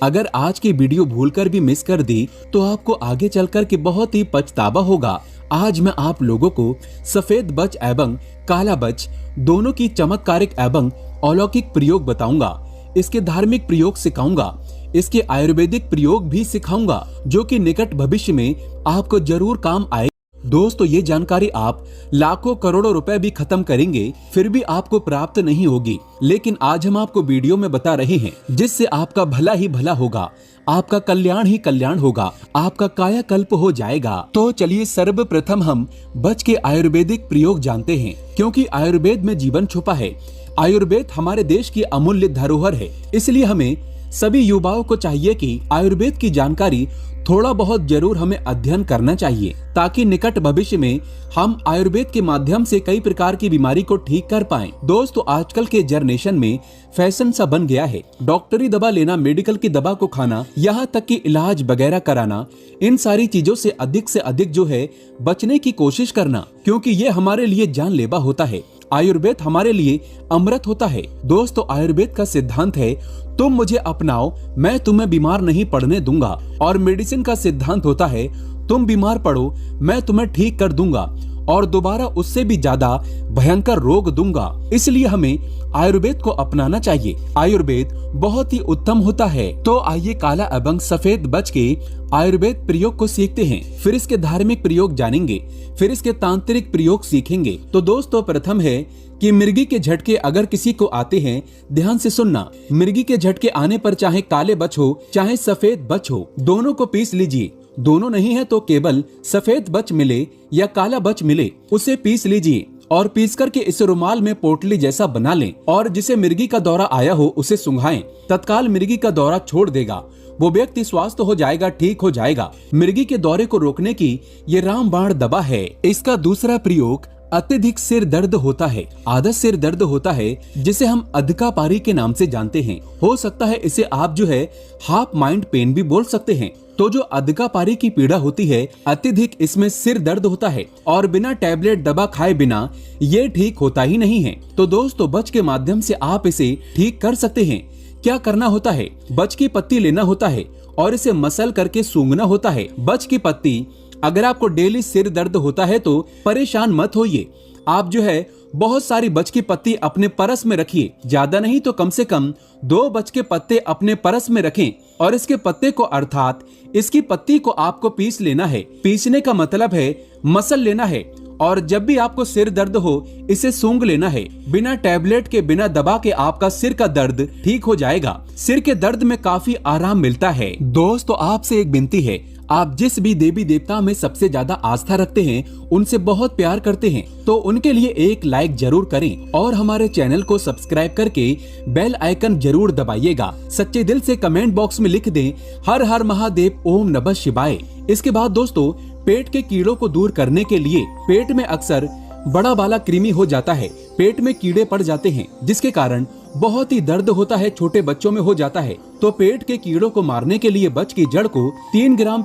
अगर आज की वीडियो भूलकर भी मिस कर दी तो आपको आगे चलकर के बहुत ही पछतावा होगा। आज मैं आप लोगों को सफेद बच एवं काला बच दोनों की चमत्कारिक एवं अलौकिक प्रयोग बताऊंगा। इसके धार्मिक प्रयोग सिखाऊंगा, इसके आयुर्वेदिक प्रयोग भी सिखाऊंगा जो कि निकट भविष्य में आपको जरूर काम आए। दोस्तों, ये जानकारी आप लाखों करोड़ों रुपए भी खत्म करेंगे फिर भी आपको प्राप्त नहीं होगी, लेकिन आज हम आपको वीडियो में बता रहे हैं जिससे आपका भला ही भला होगा, आपका कल्याण ही कल्याण होगा, आपका कायाकल्प हो जाएगा। तो चलिए सर्वप्रथम हम बच के आयुर्वेदिक प्रयोग जानते हैं, क्योंकि आयुर्वेद में जीवन छुपा है। आयुर्वेद हमारे देश की अमूल्य धरोहर है, इसलिए हमें सभी युवाओं को चाहिए कि आयुर्वेद की जानकारी थोड़ा बहुत जरूर हमें अध्ययन करना चाहिए, ताकि निकट भविष्य में हम आयुर्वेद के माध्यम से कई प्रकार की बीमारी को ठीक कर पाएं। दोस्तों, आजकल के जनरेशन में फैशन सा बन गया है डॉक्टरी दवा लेना, मेडिकल की दवा को खाना, यहाँ तक कि इलाज वगैरह कराना। इन सारी चीजों से अधिक जो है बचने की कोशिश करना, क्योंकि ये हमारे लिए जानलेवा होता है। आयुर्वेद हमारे लिए अमृत होता है। दोस्तों, आयुर्वेद का सिद्धांत है तुम मुझे अपनाओ, मैं तुम्हें बीमार नहीं पड़ने दूंगा। और मेडिसिन का सिद्धांत होता है तुम बीमार पड़ो, मैं तुम्हें ठीक कर दूंगा और दोबारा उससे भी ज्यादा भयंकर रोग दूंगा। इसलिए हमें आयुर्वेद को अपनाना चाहिए। आयुर्वेद बहुत ही उत्तम होता है। तो आइए काला एवं सफेद बच के आयुर्वेद प्रयोग को सीखते हैं, फिर इसके धार्मिक प्रयोग जानेंगे, फिर इसके तांत्रिक प्रयोग सीखेंगे। तो दोस्तों, प्रथम है कि मिर्गी के झटके अगर किसी को आते हैं, ध्यान से सुनना। मिर्गी के झटके आने पर चाहे काले बच हो चाहे सफेद बच हो, दोनों को पीस लीजिए। दोनों नहीं है तो केवल सफेद बच मिले या काला बच मिले, उसे पीस लीजिए और पीस करके इस रुमाल में पोटली जैसा बना लें और जिसे मिर्गी का दौरा आया हो उसे सुंघाएं। तत्काल मिर्गी का दौरा छोड़ देगा, वो व्यक्ति स्वस्थ हो जाएगा, ठीक हो जाएगा। मिर्गी के दौरे को रोकने की ये रामबाण दवा है। इसका दूसरा प्रयोग अत्यधिक सिर दर्द होता है, आधा सिर दर्द होता है, जिसे हम अधकापारी के नाम से जानते हैं। हो सकता है इसे आप जो है हाफ माइंड पेन भी बोल सकते हैं। तो जो अधकापारी की पीड़ा होती है, अत्यधिक इसमें सिर दर्द होता है और बिना टैबलेट दवा खाए बिना ये ठीक होता ही नहीं है। तो दोस्तों, बच के माध्यम से आप इसे ठीक कर सकते हैं। क्या करना होता है, बच की पत्ती लेना होता है और इसे मसल करके सूंघना होता है। बच की पत्ती, अगर आपको डेली सिर दर्द होता है तो परेशान मत होइए। आप जो है बहुत सारी बच की पत्ती अपने परस में रखिए, ज्यादा नहीं तो कम से कम 2 बच के पत्ते अपने परस में रखें और इसके पत्ते को अर्थात इसकी पत्ती को आपको पीस लेना है। पीसने का मतलब है मसल लेना है और जब भी आपको सिर दर्द हो इसे सूंघ लेना है। बिना टैबलेट के, बिना दवा के आपका सिर का दर्द ठीक हो जाएगा। सिर के दर्द में काफी आराम मिलता है। दोस्तों, आपसे एक विनती है, आप जिस भी देवी देवता में सबसे ज्यादा आस्था रखते हैं, उनसे बहुत प्यार करते हैं, तो उनके लिए एक लाइक जरूर करें और हमारे चैनल को सब्सक्राइब करके बेल आइकन जरूर दबाइएगा। सच्चे दिल से कमेंट बॉक्स में लिख दें हर हर महादेव, ओम नमः शिवाय। इसके बाद दोस्तों, पेट के कीड़ों को दूर करने के लिए पेट में अक्सर बड़ा वाला कृमि हो जाता है, पेट में कीड़े पड़ जाते हैं, जिसके कारण बहुत ही दर्द होता है, छोटे बच्चों में हो जाता है। तो पेट के कीड़ों को मारने के लिए बच की जड़ को 3 ग्राम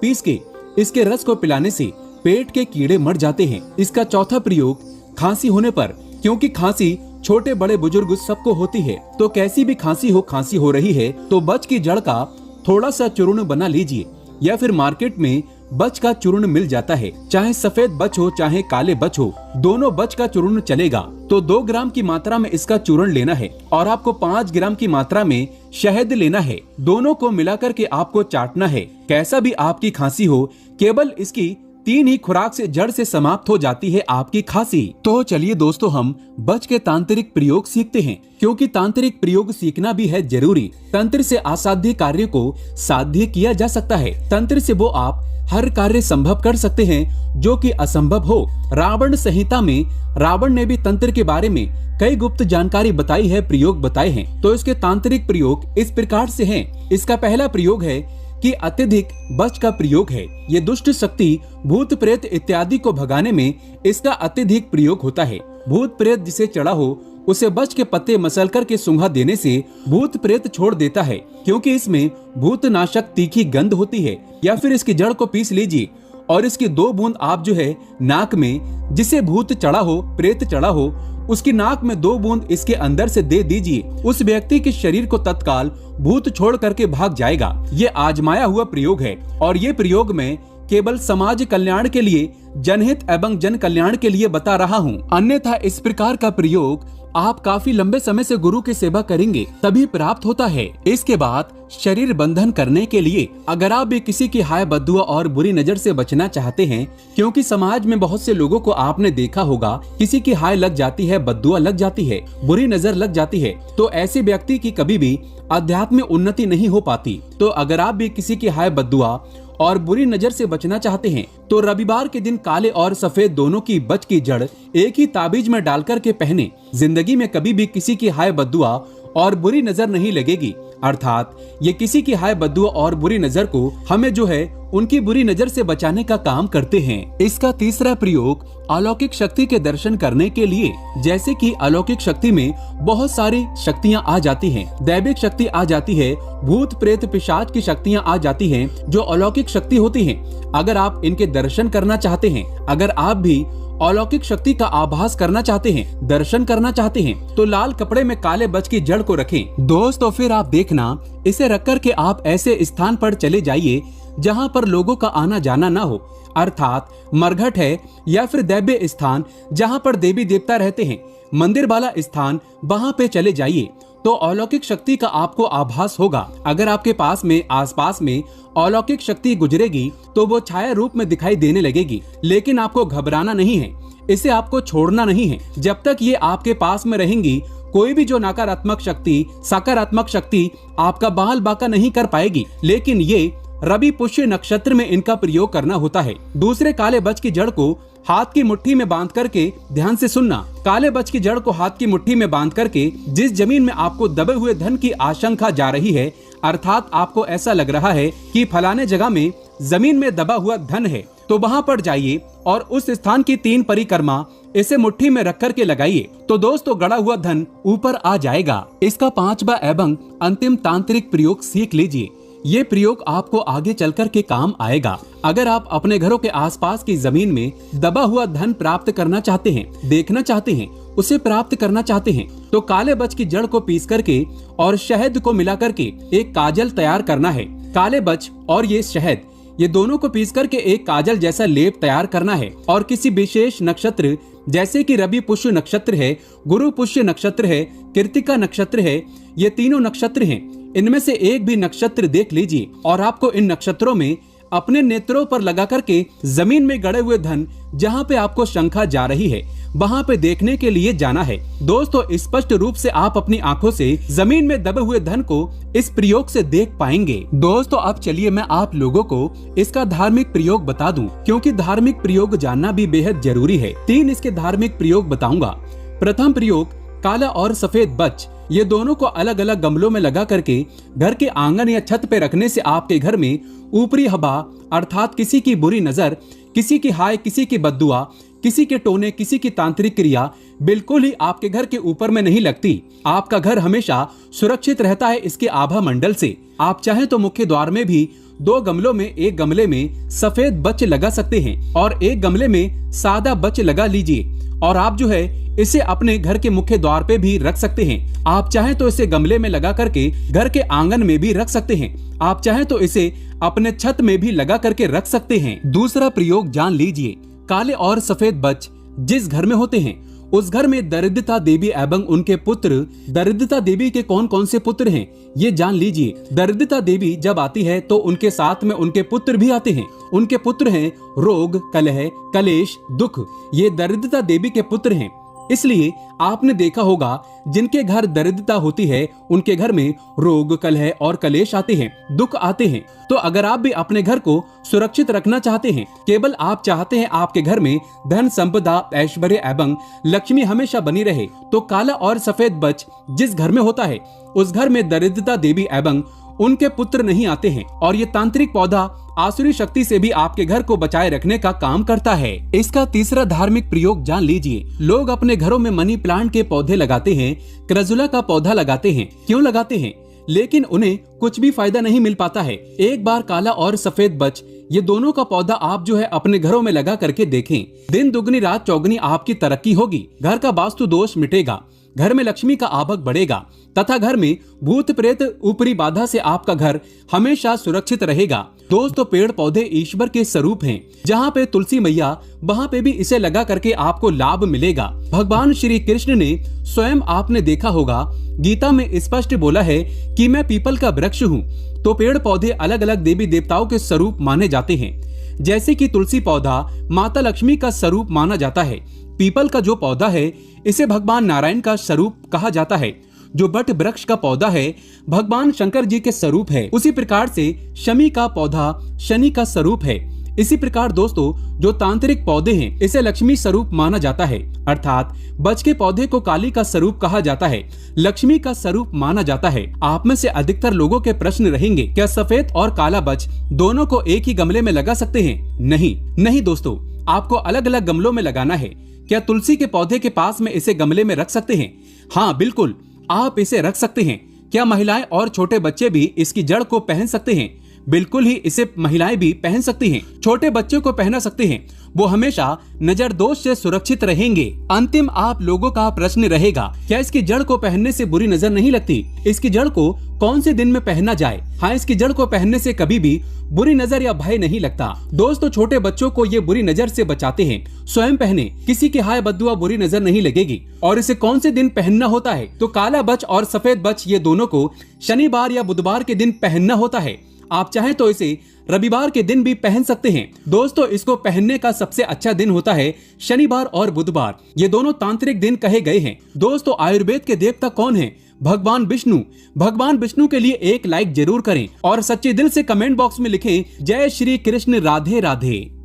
पीस के इसके रस को पिलाने से पेट के कीड़े मर जाते हैं। इसका चौथा प्रयोग खांसी होने पर, क्योंकि खांसी छोटे बड़े बुजुर्ग सबको होती है, तो कैसी भी खांसी हो रही है तो बच की जड़ का थोड़ा सा चूर्ण बना लीजिए, या फिर मार्केट में बच का चूर्ण मिल जाता है, चाहे सफेद बच हो चाहे काले बच हो, दोनों बच का चूर्ण चलेगा। तो 2 ग्राम की मात्रा में इसका चूर्ण लेना है और आपको 5 ग्राम की मात्रा में शहद लेना है। दोनों को मिलाकर के आपको चाटना है। कैसा भी आपकी खांसी हो, केवल इसकी 3 ही खुराक से जड़ से समाप्त हो जाती है आपकी खांसी। तो चलिए दोस्तों, हम बच के तांत्रिक प्रयोग सीखते हैं, क्योंकि तांत्रिक प्रयोग सीखना भी है जरूरी। तंत्र से असाध्य कार्य को साध्य किया जा सकता है। तंत्र से वो आप हर कार्य संभव कर सकते हैं जो कि असंभव हो। रावण संहिता में रावण ने भी तंत्र के बारे में कई गुप्त जानकारी बताई है, प्रयोग बताए हैं। तो इसके तांत्रिक प्रयोग इस प्रकार से हैं। इसका पहला प्रयोग है कि अत्यधिक बच का प्रयोग है। ये दुष्ट शक्ति, भूत प्रेत इत्यादि को भगाने में इसका अत्यधिक प्रयोग होता है। भूत प्रेत जिसे चढ़ा हो उसे बच के पत्ते मसल कर के सूंघा देने से भूत प्रेत छोड़ देता है, क्योंकि इसमें भूतनाशक तीखी गंध होती है। या फिर इसकी जड़ को पीस लीजिए और इसकी 2 बूंद आप जो है नाक में, जिसे भूत चढ़ा हो, प्रेत चढ़ा हो, उसकी नाक में 2 बूंद इसके अंदर से दे दीजिए। उस व्यक्ति के शरीर को तत्काल भूत छोड़ करके भाग जाएगा। ये आजमाया हुआ प्रयोग है और ये प्रयोग में केवल समाज कल्याण के लिए, जनहित एवं जन कल्याण के लिए बता रहा हूँ। अन्यथा इस प्रकार का प्रयोग आप काफी लंबे समय से गुरु की सेवा करेंगे तभी प्राप्त होता है। इसके बाद शरीर बंधन करने के लिए अगर आप भी किसी की हाय बद्दुआ और बुरी नजर से बचना चाहते हैं, क्योंकि समाज में बहुत से लोगों को आपने देखा होगा, किसी की हाय लग जाती है, बद्दुआ लग जाती है, बुरी नजर लग जाती है, तो ऐसे व्यक्ति की कभी भी अध्यात्म में उन्नति नहीं हो पाती। तो अगर आप भी किसी की हाय बद्दुआ और बुरी नजर से बचना चाहते हैं तो रविवार के दिन काले और सफेद दोनों की बच की जड़ एक ही ताबीज में डालकर के पहने। जिंदगी में कभी भी किसी की हाय बद्दुआ और बुरी नजर नहीं लगेगी। अर्थात ये किसी की हाय बद्दुआ और बुरी नजर को हमें जो है उनकी बुरी नजर से बचाने का काम करते हैं। इसका तीसरा प्रयोग अलौकिक शक्ति के दर्शन करने के लिए, जैसे कि अलौकिक शक्ति में बहुत सारी शक्तियां आ जाती हैं, दैविक शक्ति आ जाती है, भूत प्रेत पिशाच की शक्तियां आ जाती हैं, जो अलौकिक शक्ति होती हैं। अगर आप इनके दर्शन करना चाहते हैं, अगर आप भी अलौकिक शक्ति का आभास करना चाहते हैं, दर्शन करना चाहते हैं, तो लाल कपड़े में काले बच की जड़ को रखें। दोस्तों फिर आप देखना, इसे रख कर के आप ऐसे स्थान पर चले जाइए जहां पर लोगों का आना जाना ना हो, अर्थात मरघट है या फिर दैव्य स्थान जहां पर देवी देवता रहते हैं, मंदिर वाला स्थान, वहां पे चले जाइए तो अलौकिक शक्ति का आपको आभास होगा। अगर आपके पास में आसपास में अलौकिक शक्ति गुजरेगी तो वो छाया रूप में दिखाई देने लगेगी, लेकिन आपको घबराना नहीं है, इसे आपको छोड़ना नहीं है। जब तक ये आपके पास में रहेंगी, कोई भी जो नकारात्मक शक्ति, सकारात्मक शक्ति आपका बाल बाका नहीं कर पाएगी। लेकिन ये रवि पुष्य नक्षत्र में इनका प्रयोग करना होता है। दूसरे काले बच की जड़ को हाथ की मुट्ठी में बांध करके, ध्यान से सुनना, काले बच की जड़ को हाथ की मुट्ठी में बांध करके जिस जमीन में आपको दबे हुए धन की आशंका जा रही है, अर्थात आपको ऐसा लग रहा है कि फलाने जगह में जमीन में दबा हुआ धन है, तो वहां पर जाइए और उस स्थान की 3 परिक्रमा इसे मुट्ठी में रख कर के लगाइए, तो दोस्तों गड़ा हुआ धन ऊपर आ जाएगा। इसका 5वां एवं अंतिम तांत्रिक प्रयोग सीख लीजिए। ये प्रयोग आपको आगे चलकर के काम आएगा। अगर आप अपने घरों के आसपास की जमीन में दबा हुआ धन प्राप्त करना चाहते हैं, देखना चाहते हैं, उसे प्राप्त करना चाहते हैं, तो काले बच की जड़ को पीस करके और शहद को मिला करके एक काजल तैयार करना है। काले बच और ये शहद, ये दोनों को पीस करके एक काजल जैसा लेप तैयार करना है और किसी विशेष नक्षत्र, जैसे कि रवि पुष्य नक्षत्र है, गुरु पुष्य नक्षत्र है, कृतिका नक्षत्र है, ये तीनों नक्षत्र हैं, इनमें से एक भी नक्षत्र देख लीजिए और आपको इन नक्षत्रों में अपने नेत्रों पर लगा करके जमीन में गड़े हुए धन जहां पे आपको शंका जा रही है, वहां पे देखने के लिए जाना है। दोस्तों स्पष्ट रूप से आप अपनी आंखों से जमीन में दबे हुए धन को इस प्रयोग से देख पाएंगे। दोस्तों अब चलिए मैं आप लोगों को इसका धार्मिक प्रयोग बता दूं, क्योंकि धार्मिक प्रयोग जानना भी बेहद जरूरी है। 3 इसके धार्मिक प्रयोग बताऊंगा। प्रथम प्रयोग, काला और सफेद बच, ये दोनों को अलग अलग गमलों में लगा करके घर के आंगन या छत पे रखने से आपके घर में ऊपरी हवा, अर्थात किसी की बुरी नजर, किसी की हाय, किसी की बद्दुआ, किसी के टोने, किसी की तांत्रिक क्रिया बिल्कुल ही आपके घर के ऊपर में नहीं लगती। आपका घर हमेशा सुरक्षित रहता है इसके आभा मंडल से। आप चाहें तो मुख्य द्वार में भी 2 गमलों में, एक गमले में सफेद बच लगा सकते हैं और एक गमले में सादा बच लगा लीजिए और आप जो है इसे अपने घर के मुख्य द्वार पे भी रख सकते हैं। आप चाहें तो इसे गमले में लगा करके घर के आंगन में भी रख सकते हैं। आप चाहें तो इसे अपने छत में भी लगा करके रख सकते हैं। दूसरा प्रयोग जान लीजिए। काले और सफेद बच जिस घर में होते हैं उस घर में दरिद्रता देवी एवं उनके पुत्र, दरिद्रता देवी के कौन कौन से पुत्र हैं ये जान लीजिए। दरिद्रता देवी जब आती है तो उनके साथ में उनके पुत्र भी आते हैं। उनके पुत्र हैं रोग, कलह, कलेश, दुख, ये दरिद्रता देवी के पुत्र हैं। इसलिए आपने देखा होगा जिनके घर दरिद्रता होती है उनके घर में रोग, कलह और कलेश आते हैं, दुख आते हैं। तो अगर आप भी अपने घर को सुरक्षित रखना चाहते हैं, केवल आप चाहते हैं आपके घर में धन, संपदा, ऐश्वर्य एवं लक्ष्मी हमेशा बनी रहे, तो काला और सफेद बच जिस घर में होता है उस घर में दरिद्रता देवी एवं उनके पुत्र नहीं आते हैं और ये तांत्रिक पौधा आसुरी शक्ति से भी आपके घर को बचाए रखने का काम करता है। इसका तीसरा धार्मिक प्रयोग जान लीजिए। लोग अपने घरों में मनी प्लांट के पौधे लगाते हैं, क्रजुला का पौधा लगाते हैं। क्यों लगाते हैं? लेकिन उन्हें कुछ भी फायदा नहीं मिल पाता है। एक बार काला और सफेद बच ये दोनों का पौधा आप जो है अपने घरों में लगा करके देखें। दिन दुगनी रात चौगनी आपकी तरक्की होगी, घर का वास्तु दोष मिटेगा, घर में लक्ष्मी का आवक बढ़ेगा तथा घर में भूत प्रेत ऊपरी बाधा से आपका घर हमेशा सुरक्षित रहेगा। दोस्तों, पेड़ पौधे ईश्वर के स्वरूप हैं। जहाँ पे तुलसी मैया वहाँ पे भी इसे लगा करके आपको लाभ मिलेगा। भगवान श्री कृष्ण ने स्वयं आपने देखा होगा, गीता में स्पष्ट बोला है कि मैं पीपल का वृक्ष हूँ। तो पेड़ पौधे अलग अलग देवी देवताओं के स्वरूप माने जाते हैं। जैसे कि तुलसी पौधा माता लक्ष्मी का स्वरूप माना जाता है। पीपल का जो पौधा है इसे भगवान नारायण का स्वरूप कहा जाता है। जो बट वृक्ष का पौधा है भगवान शंकर जी के स्वरूप है। उसी प्रकार से शमी का पौधा शनि का स्वरूप है। इसी प्रकार दोस्तों, जो तांत्रिक पौधे हैं इसे लक्ष्मी स्वरूप माना जाता है, अर्थात बच के पौधे को काली का स्वरूप कहा जाता है, लक्ष्मी का स्वरूप माना जाता है। आप में से अधिकतर लोगों के प्रश्न रहेंगे, क्या सफेद और काला बच दोनों को एक ही गमले में लगा सकते हैं? नहीं दोस्तों, आपको अलग अलग गमलों में लगाना है। क्या तुलसी के पौधे के पास में इसे गमले में रख सकते हैं? हाँ बिल्कुल, आप इसे रख सकते हैं। क्या महिलाएं और छोटे बच्चे भी इसकी जड़ को पहन सकते हैं? बिल्कुल ही, इसे महिलाएं भी पहन सकती हैं। छोटे बच्चों को पहना सकते हैं, वो हमेशा नजर दोष से सुरक्षित रहेंगे। अंतिम आप लोगों का प्रश्न रहेगा, क्या इसकी जड़ को पहनने से बुरी नजर नहीं लगती? इसकी जड़ को कौन से दिन में पहनना जाए? हाँ, इसकी जड़ को पहनने से कभी भी बुरी नजर या भय नहीं लगता। दोस्तों, छोटे बच्चों को ये बुरी नजर से बचाते हैं। स्वयं पहने, किसी की हाय बद्दुआ बुरी नजर नहीं लगेगी। और इसे कौन से दिन पहनना होता है? तो काला बच और सफेद बच ये दोनों को शनिवार या बुधवार के दिन पहनना होता है। आप चाहें तो इसे रविवार के दिन भी पहन सकते हैं। दोस्तों, इसको पहनने का सबसे अच्छा दिन होता है शनिवार और बुधवार। ये दोनों तांत्रिक दिन कहे गए हैं। दोस्तों, आयुर्वेद के देवता कौन हैं? भगवान विष्णु। भगवान विष्णु के लिए एक लाइक जरूर करें और सच्चे दिल से कमेंट बॉक्स में लिखें, जय श्री कृष्ण, राधे राधे।